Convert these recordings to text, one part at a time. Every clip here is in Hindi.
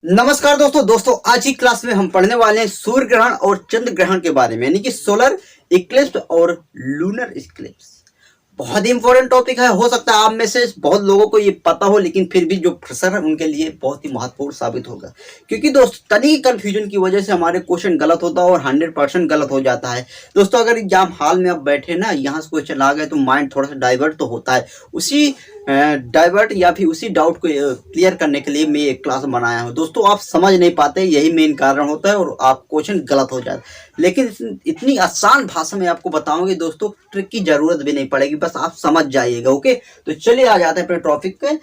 नमस्कार दोस्तों आज की क्लास में हम पढ़ने वाले हैं सूर्य ग्रहण और चंद्र ग्रहण के बारे में, यानी कि सोलर इक्लिप्स और लूनर इक्लिप्स। बहुत ही इंपॉर्टेंट टॉपिक है। हो सकता है आप में से बहुत लोगों को ये पता हो, लेकिन फिर भी जो फ्रेशर है उनके लिए बहुत ही महत्वपूर्ण साबित होगा, क्योंकि दोस्तों तनी कंफ्यूजन की वजह से हमारे क्वेश्चन गलत होता है और 100% गलत हो जाता है। दोस्तों अगर एग्जाम हॉल में आप बैठे ना, यहाँ से क्वेश्चन आ गए तो माइंड थोड़ा सा डाइवर्ट तो होता है। उसी डाइवर्ट या फिर उसी डाउट को क्लियर करने के लिए मैं एक क्लास बनाया हूँ। दोस्तों आप समझ नहीं पाते, यही मेन कारण होता है और आप क्वेश्चन गलत हो जाता है। लेकिन इतनी आसान भाषा में आपको बताऊंगे दोस्तों, ट्रिक की जरूरत भी नहीं पड़ेगी, बस आप समझ जाइएगा। ओके, तो चलिए आ जाते हैं अपने टॉपिक पे।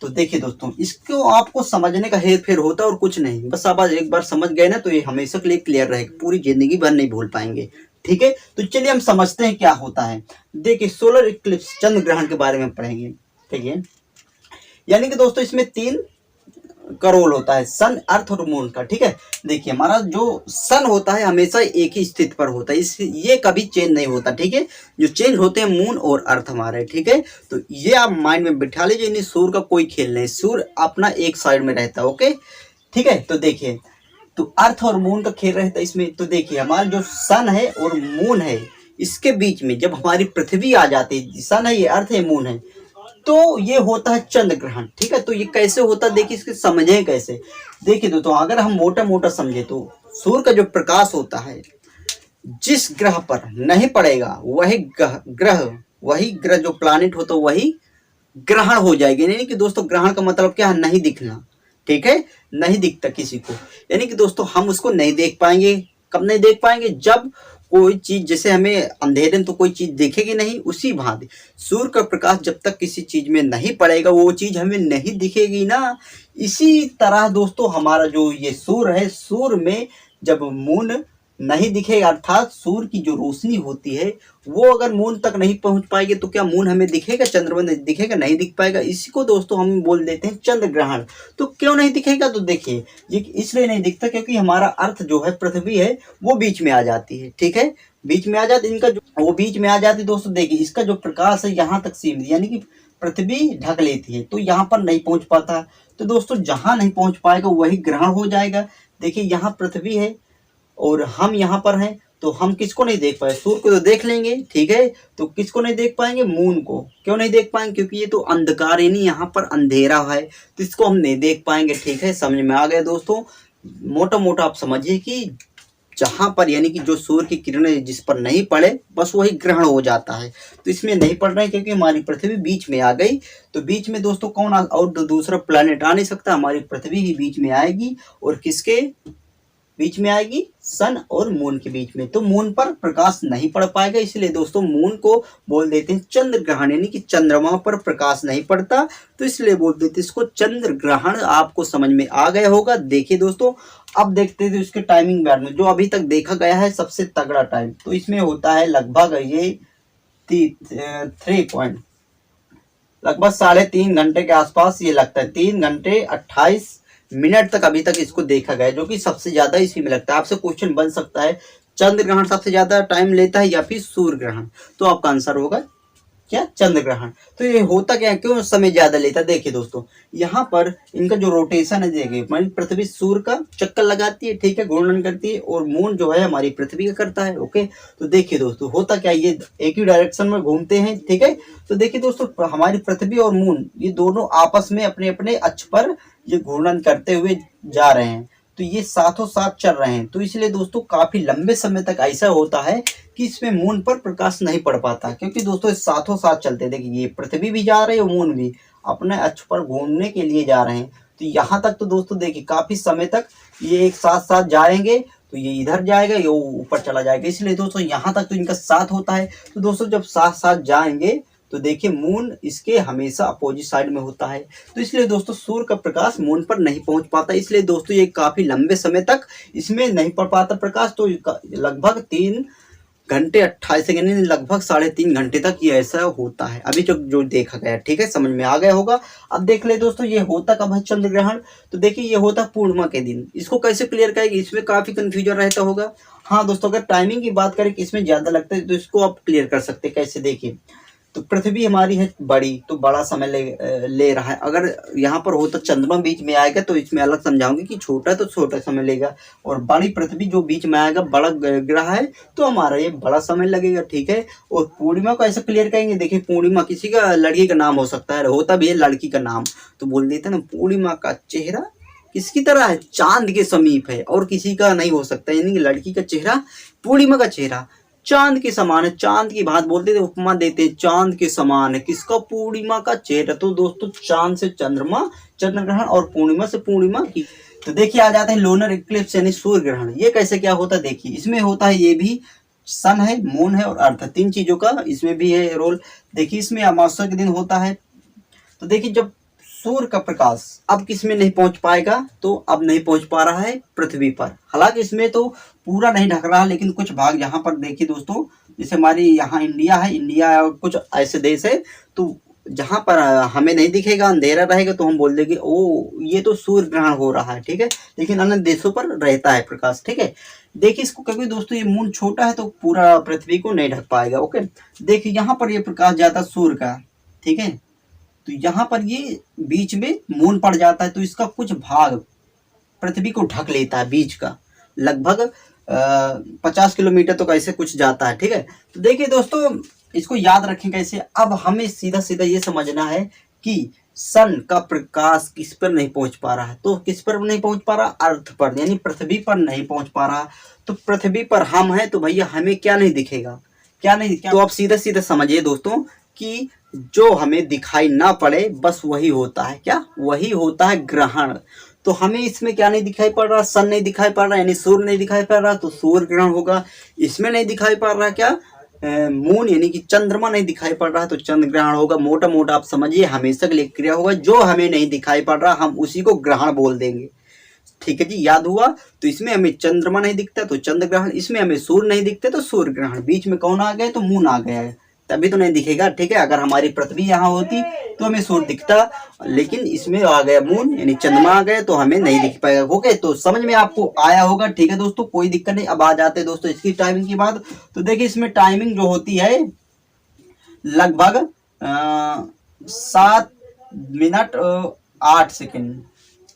तो देखिए दोस्तों, इसको आपको समझने का हेर फेर होता है और कुछ नहीं, बस आप आज एक बार समझ गए ना तो ये हमेशा के लिए क्लियर रहेगा, पूरी जिंदगी भर नहीं भूल पाएंगे। ठीक है, तो चलिए हम समझते हैं क्या होता है। देखिए सोलर इक्लिप्स चंद्र ग्रहण के बारे में पढ़ेंगे। ठीक है, यानी कि दोस्तों इसमें तीन का रोल होता है, सन, अर्थ और मून का। ठीक है, देखिए हमारा जो सन होता है हमेशा एक ही स्थिति पर होता है, इस ये कभी चेंज नहीं होता। ठीक है, जो चेंज होते हैं मून और अर्थ हमारे। ठीक है, तो ये आप माइंड में बिठा लीजिए, नहीं सूर्य का कोई खेल नहीं, सूर्य अपना एक साइड में रहता है। ओके, ठीक है, तो देखिए तो अर्थ और मून का खेल रहता है इसमें। तो देखिए हमारा जो सन है और मून है, इसके बीच में जब हमारी पृथ्वी आ जाती है, सन है ये, अर्थ है, मून है, तो ये होता है चंद्र ग्रहण। ठीक है, तो ये कैसे होता है देखिए, इसके समझें कैसे। देखिए दोस्तों अगर हम मोटा मोटा समझे तो सूर्य का जो प्रकाश होता है, जिस ग्रह पर नहीं पड़ेगा वही ग्रह जो प्लानिट होता है वही ग्रहण हो जाएगी। यानी कि दोस्तों ग्रहण का मतलब क्या है, नहीं दिखना। ठीक है, नहीं दिखता किसी को, यानी कि दोस्तों हम उसको नहीं देख पाएंगे। कब नहीं देख पाएंगे, जब कोई चीज, जैसे हमें अंधेरे में तो कोई चीज दिखेगी नहीं, उसी भांति सूर्य का प्रकाश जब तक किसी चीज में नहीं पड़ेगा वो चीज हमें नहीं दिखेगी ना। इसी तरह दोस्तों हमारा जो ये सूर्य है, सूर्य में जब मून नहीं दिखेगा, अर्थात सूर्य की जो रोशनी होती है वो अगर मून तक नहीं पहुंच पाएगी तो क्या मून हमें दिखेगा, चंद्रमा दिखेगा, नहीं दिख पाएगा। इसी को दोस्तों हम बोल देते हैं चंद्र ग्रहण। तो क्यों नहीं दिखेगा, तो देखिए ये इसलिए नहीं दिखता क्योंकि हमारा अर्थ जो है, पृथ्वी है, वो बीच में आ जाती है। ठीक है, बीच में आ जाती, इनका जो वो बीच में आ जाती दोस्तों। देखिए इसका जो प्रकाश है यहाँ तक सीमित, यानी कि पृथ्वी ढक लेती है, तो यहाँ पर नहीं पहुंच पाता। तो दोस्तों जहां नहीं पहुंच पाएगा वही ग्रहण हो जाएगा। देखिए यहाँ पृथ्वी है और हम यहाँ पर हैं, तो हम किसको नहीं देख पाए, सूर्य को तो देख लेंगे। ठीक है, तो किसको नहीं देख पाएंगे, मून को। क्यों नहीं देख पाएंगे, क्योंकि ये तो अंधकार, यानी यहाँ पर अंधेरा है, तो इसको हम नहीं देख पाएंगे। ठीक है, समझ में आ गया दोस्तों। मोटा मोटा आप समझिए कि जहां पर, यानी कि जो सूर्य की किरणें जिस पर नहीं पड़े बस वही ग्रहण हो जाता है। तो इसमें नहीं पड़ रहा है क्योंकि हमारी पृथ्वी बीच में आ गई। तो बीच में दोस्तों कौन और दूसरा प्लेनेट आ नहीं सकता, हमारी पृथ्वी ही बीच में आएगी। और किसके बीच में आएगी, सन और मून के बीच में। तो मून पर प्रकाश नहीं पड़ पाएगा, इसलिए दोस्तों मून को बोल देते हैं चंद्र ग्रहण, यानी कि चंद्रमा पर प्रकाश नहीं पड़ता, तो इसलिए बोल देते हैं इसको चंद्र ग्रहण। आपको समझ में आ गया होगा। देखिए दोस्तों अब देखते थे इसके टाइमिंग बैड में, जो अभी तक देखा गया है सबसे तगड़ा टाइम, तो इसमें होता है लगभग ये 3.5 घंटे के आसपास ये लगता है, 3 घंटे 28 मिनट तक अभी तक इसको देखा गया है, जो कि सबसे ज्यादा इसी में लगता है। आपसे क्वेश्चन बन सकता है चंद्र ग्रहण सबसे ज्यादा टाइम लेता है या फिर सूर्य ग्रहण, तो आपका आंसर होगा क्या, चंद्र ग्रहण। तो ये होता क्या है, क्यों समय ज्यादा लेता है। देखिए दोस्तों यहाँ पर इनका जो रोटेशन है, देखिए हमारी पृथ्वी सूर्य का चक्कर लगाती है, ठीक है, घूर्णन करती है, और मून जो है हमारी पृथ्वी का करता है। ओके, तो देखिए दोस्तों होता क्या, ये एक ही डायरेक्शन में घूमते हैं। ठीक है, तो देखिए दोस्तों हमारी पृथ्वी और मून ये दोनों आपस में अपने अपने अक्ष पर ये घूर्णन करते हुए जा रहे हैं, तो ये साथों साथ चल रहे हैं। तो इसलिए दोस्तों काफी लंबे समय तक ऐसा होता है कि इसमें मून पर प्रकाश नहीं पड़ पाता, क्योंकि दोस्तों साथों साथ चलते हैं। देखिए ये पृथ्वी भी जा रही है और मून भी अपने अक्ष पर घूमने के लिए जा रहे हैं। तो यहाँ तक तो दोस्तों देखिए काफी समय तक ये एक साथ साथ जाएंगे, तो ये इधर जाएगा, ये ऊपर चला जाएगा। इसलिए दोस्तों यहाँ तक तो इनका साथ होता है। तो दोस्तों जब साथ साथ जाएंगे तो देखिए मून इसके हमेशा अपोजिट साइड में होता है, तो इसलिए दोस्तों सूर्य का प्रकाश मून पर नहीं पहुंच पाता। इसलिए दोस्तों ये काफी लंबे समय तक इसमें नहीं पड़ पाता प्रकाश। तो लगभग 3 घंटे 28 सेकेंड, लगभग 3.5 घंटे तक ये ऐसा होता है, अभी जो देखा गया। ठीक है, समझ में आ गया होगा। अब देख ले दोस्तों ये होता कब है चंद्र ग्रहण, तो देखिए ये होता पूर्णिमा के दिन। इसको कैसे क्लियर करेंगे, इसमें काफी कंफ्यूजन रहता होगा। हाँ दोस्तों अगर टाइमिंग की बात करें कि इसमें ज्यादा लगता है तो इसको आप क्लियर कर सकते हैं। कैसे, देखिए तो पृथ्वी हमारी है बड़ी, तो बड़ा समय ले रहा है। अगर यहाँ पर होता चंद्रमा बीच में आएगा तो इसमें अलग समझाऊंगी कि छोटा तो छोटा समय लेगा, और बड़ी पृथ्वी जो बीच में आएगा बड़ा ग्रह है तो हमारा ये बड़ा समय लगेगा, ठीक है। और पूर्णिमा को ऐसे क्लियर करेंगे, देखिए पूर्णिमा किसी का लड़की का नाम हो सकता है, होता भी है लड़की का नाम, तो बोल देते हैं ना पूर्णिमा का चेहरा किसकी तरह है, चांद के समीप है, और किसी का नहीं हो सकता, यानी कि लड़की का चेहरा, पूर्णिमा का चेहरा चांद के समान है। चांद की बात बोलते थे, उपमा देते चांद के समान है किसका, पूर्णिमा का चेहरा। तो दोस्तों चांद से चंद्रमा, चंद्र ग्रहण, और पूर्णिमा से पूर्णिमा की। तो देखिए आ जाते हैं लोनर इक्लिप्स यानी सूर्य ग्रहण। ये कैसे क्या होता है देखिए, इसमें होता है ये भी सन है, मून है और अर्थ, तीन चीजों का इसमें भी है रोल। देखिए इसमें अमावस्या के दिन होता है। तो देखिए जब सूर्य का प्रकाश अब किस में नहीं पहुंच पाएगा, तो अब नहीं पहुंच पा रहा है पृथ्वी पर। हालांकि इसमें तो पूरा नहीं ढक रहा, लेकिन कुछ भाग यहाँ पर देखिए दोस्तों, जैसे हमारी यहाँ इंडिया है, इंडिया कुछ ऐसे देश है तो जहां पर हमें नहीं दिखेगा, अंधेरा रहेगा, तो हम बोल देंगे ओ ये तो सूर्य ग्रहण हो रहा है, ठीक है। लेकिन अन्य देशों पर रहता है प्रकाश, ठीक है। देखिए इसको क्योंकि दोस्तों ये मून छोटा है तो पूरा पृथ्वी को नहीं ढक पाएगा, ओके। देखिए यहाँ पर ये प्रकाश जाता है सूर्य का, ठीक है, तो यहाँ पर ये बीच में मून पड़ जाता है, तो इसका कुछ भाग पृथ्वी को ढक लेता है, बीच का लगभग 50 किलोमीटर तो कैसे कुछ जाता है, ठीक है। तो देखिए दोस्तों इसको याद रखें कैसे। अब हमें सीधा सीधा ये समझना है कि सन का प्रकाश किस पर नहीं पहुंच पा रहा है, तो किस पर नहीं पहुंच पा रहा, अर्थ पर, यानी पृथ्वी पर नहीं पहुंच पा रहा। तो पृथ्वी पर हम हैं तो भैया हमें क्या नहीं दिखेगा, क्या नहीं दिखेगा। तो आप सीधा सीधा समझिए दोस्तों कि जो हमें दिखाई ना पड़े बस वही होता है, क्या वही होता है ग्रहण। तो हमें इसमें क्या नहीं दिखाई पड़ रहा, सन नहीं दिखाई पड़ रहा, यानी सूर्य नहीं दिखाई पड़ रहा, तो सूर्य ग्रहण होगा। इसमें नहीं दिखाई पड़ रहा क्या, मून यानी कि चंद्रमा नहीं दिखाई पड़ रहा है, तो चंद्र ग्रहण होगा। मोटा मोटा आप समझिए हमेशा के लिए क्रिया होगा, जो हमें नहीं दिखाई पड़ रहा हम उसी को ग्रहण बोल देंगे, ठीक है जी, याद हुआ। तो इसमें हमें चंद्रमा नहीं दिखता तो चंद्र ग्रहण, इसमें हमें सूर्य नहीं दिखते तो सूर्य ग्रहण, बीच में कौन आ गया तो मून आ गया है, तभी तो नहीं दिखेगा, ठीक है। अगर हमारी पृथ्वी यहाँ होती तो हमें सूर्य दिखता, लेकिन इसमें आ गया मून यानी चंद्रमा आ गया तो हमें नहीं दिख पाएगा, ओके। तो समझ में आपको आया होगा, ठीक है दोस्तों, कोई दिक्कत नहीं। अब आ जाते हैं दोस्तों इसकी टाइमिंग की बात। तो देखिए इसमें टाइमिंग जो होती है लगभग 7 मिनट 8 सेकेंड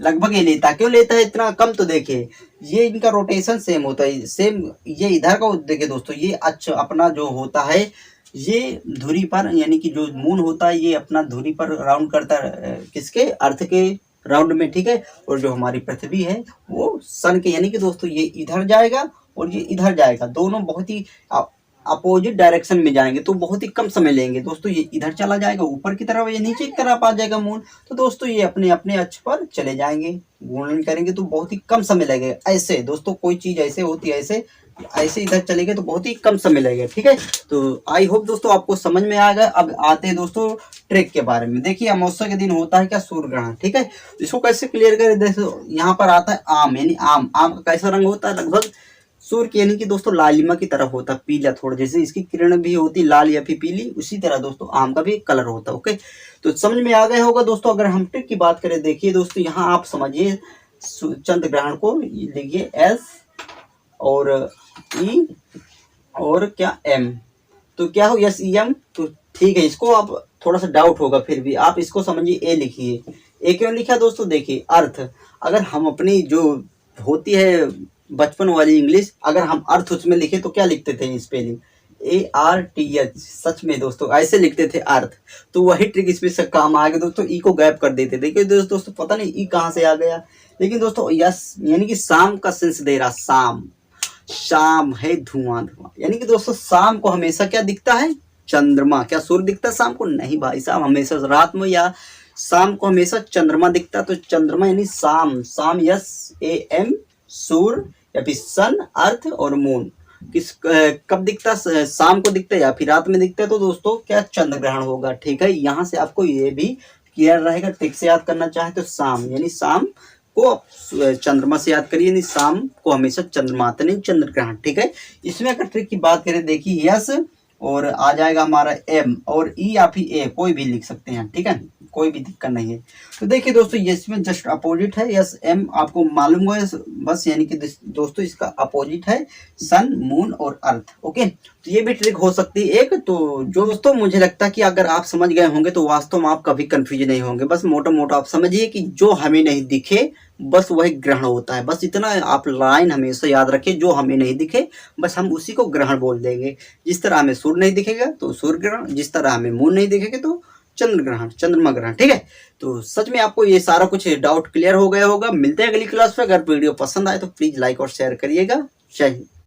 लगभग ये लेता है। क्यों लेता है इतना कम, तो देखिए ये इनका रोटेशन सेम होता है, सेम ये इधर का देखिए दोस्तों, ये अच्छा अपना जो होता है ये धुरी पर, यानी कि जो मून होता है ये अपना धुरी पर राउंड करता है, किसके, अर्थ के राउंड में, ठीक है। और जो हमारी पृथ्वी है वो सन के, यानी कि दोस्तों ये इधर जाएगा और ये इधर जाएगा, दोनों बहुत ही अपोजिट डायरेक्शन में जाएंगे, तो बहुत ही कम समय लेंगे दोस्तों। ये इधर चला जाएगा ऊपर की तरफ, ये नीचे की तरफ आ जाएगा मून, तो दोस्तों ये अपने अपने अक्ष पर चले जाएंगे, घूर्णन करेंगे तो बहुत ही कम समय लगेगा। ऐसे दोस्तों कोई चीज ऐसे होती है, ऐसे ऐसे इधर चलेंगे तो बहुत ही कम समय लगेगा, ठीक है। तो आई होप दोस्तों आपको समझ में आ गया। अब आते हैं दोस्तों ट्रिक के बारे में। देखिए अमावस्या के दिन होता है क्या, सूर्य ग्रहण, ठीक है। इसको कैसे क्लियर करें, देखो यहाँ पर आता है आम, यानी आम, आम का कैसा रंग होता है, लगभग सूर्य की यानी कि दोस्तों लालिमा की तरफ होता है, पीला थोड़ा, जैसे इसकी किरण भी होती लाल या फिर पीली, उसी तरह दोस्तों आम का भी कलर होता है, ओके। तो समझ में आ गया होगा दोस्तों। अगर हम ट्रिक की बात करें, देखिए दोस्तों यहाँ आप समझिए चंद्र ग्रहण को लिखिए एस और ई और क्या एम, तो क्या हो यस ई एम, तो ठीक है। इसको आप थोड़ा सा डाउट होगा, फिर भी आप इसको समझिए ए लिखिए। ए क्यों लिखा दोस्तों, देखिए अर्थ, अगर हम अपनी जो होती है बचपन वाली इंग्लिश, अगर हम अर्थ उसमें लिखे तो क्या लिखते थे स्पेलिंग, ARTH, सच में दोस्तों ऐसे लिखते थे अर्थ। तो वही ट्रिक इसमें से काम आ गया दोस्तों, ई को गैप कर देते। देखिए दोस्तों पता नहीं ई कहाँ से आ गया, लेकिन दोस्तों यस यानी कि शाम का सेंस दे रहा, शाम, शाम है धुआं धुआं, यानी कि दोस्तों शाम को हमेशा क्या दिखता है, चंद्रमा। क्या सूर्य दिखता है शाम को, नहीं भाई साहब, हमेशा रात में या शाम को हमेशा चंद्रमा दिखता है। तो चंद्रमा यानी शाम, शाम यस AM, सूर्य या फिर सन, अर्थ और मून किस कब दिखता, शाम को दिखता है या फिर रात में दिखता है, तो दोस्तों क्या चंद्र ग्रहण होगा, ठीक है। यहाँ से आपको ये भी क्लियर रहेगा, ट्रिक से याद करना चाहे तो शाम यानी शाम को चंद्रमा से याद करिए, यानी शाम को हमेशा चंद्रमा आता नहीं, चंद्र ग्रहण, ठीक है। इसमें अगर ट्रिक की बात करें, देखिए यस और आ जाएगा हमारा एम और ई या फिर ए, कोई भी लिख सकते हैं, ठीक है, कोई भी दिक्कत नहीं है। तो देखिए दोस्तों ये इसमें जस्ट अपोजिट है, यस एम आपको मालूम होगा बस, यानी कि दोस्तों इसका अपोजिट है सन, मून और अर्थ, ओके। तो ये भी ट्रिक हो सकती है एक। तो जो दोस्तों मुझे लगता है कि अगर आप समझ गए होंगे तो वास्तव में आप कभी कंफ्यूज नहीं होंगे। बस मोटा मोटा आप समझिए कि जो हमें नहीं दिखे बस वही ग्रहण होता है। बस इतना आप लाइन हमेशा याद रखिए, जो हमें नहीं दिखे बस हम उसी को ग्रहण बोल देंगे। जिस तरह हमें सूर्य नहीं दिखेगा तो सूर्य ग्रहण, जिस तरह हमें मून नहीं दिखेगा तो चंद्र ग्रहण, चंद्रमा ग्रहण। ठीक है, तो सच में आपको ये सारा कुछ डाउट क्लियर हो गया होगा। मिलते हैं अगली क्लास में। अगर वीडियो पसंद आए तो प्लीज लाइक और शेयर करिएगा। जय हिंद।